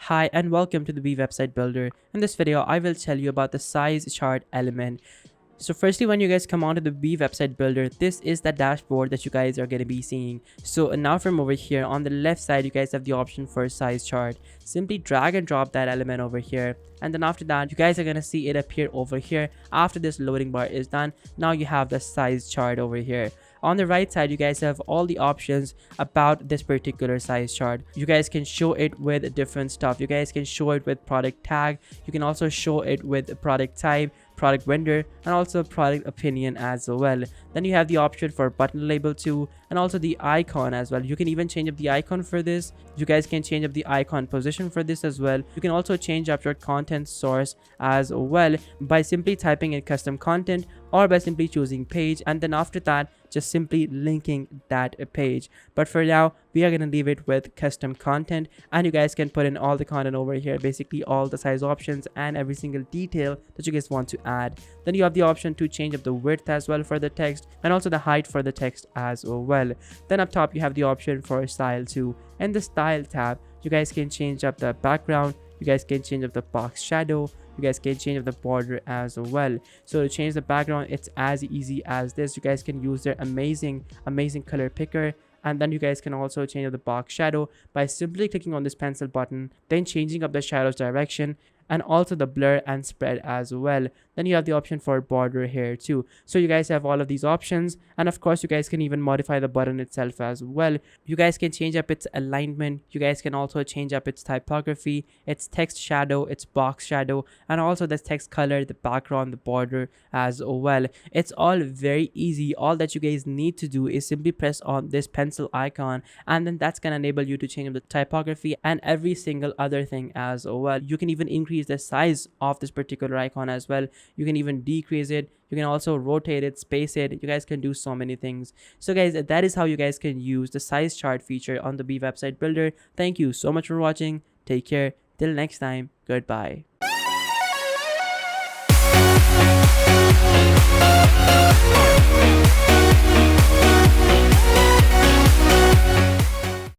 Hi and welcome to the Beae Website Builder. In this video, I will tell you about the size chart element. So firstly, when you guys come onto the Beae Website Builder, this is the dashboard that you guys are going to be seeing. So now from over here on the left side, you guys have the option for size chart. Simply drag and drop that element over here. And then after that, you guys are going to see it appear over here. After this loading bar is done, now you have the size chart over here. On the right side, you guys have all the options about this particular size chart. You guys can show it with different stuff. You guys can show it with product tag. You can also show it with product type, product vendor, and also product opinion as well. Then you have the option for button label too, and also the icon as well. You can even change up the icon for this. You guys can change up the icon position for this as well. You can also change up your content source as well by simply typing in custom content or by simply choosing page, and then after that just simply linking that page. But for now, we are going to leave it with custom content, and you guys can put in all the content over here, basically all the size options and every single detail that you guys want to add. Then you have the option to change up the width as well for the text, and also the height for the text as well. Then up top you have the option for style too. In the style tab, you guys can change up the background, you guys can change up the box shadow, you guys can change up the border as well. So to change the background, it's as easy as this. You guys can use their amazing color picker, and then you guys can also change up the box shadow by simply clicking on this pencil button, then changing up the shadow's direction and also the blur and spread as well. Then you have the option for border here too. So you guys have all of these options, and of course you guys can even modify the button itself as well. You guys can change up its alignment. You guys can also change up its typography, its text shadow, its box shadow, and also the text color, the background, the border as well. It's all very easy. All that you guys need to do is simply press on this pencil icon, and then that's gonna enable you to change up the typography and every single other thing as well. You can even increase the size of this particular icon as well. You can even decrease it. You can also rotate it, space it. You guys can do so many things. So guys, that is how you guys can use the size chart feature on the Beae Website Builder. Thank you so much for watching. Take care. Till next time. Goodbye.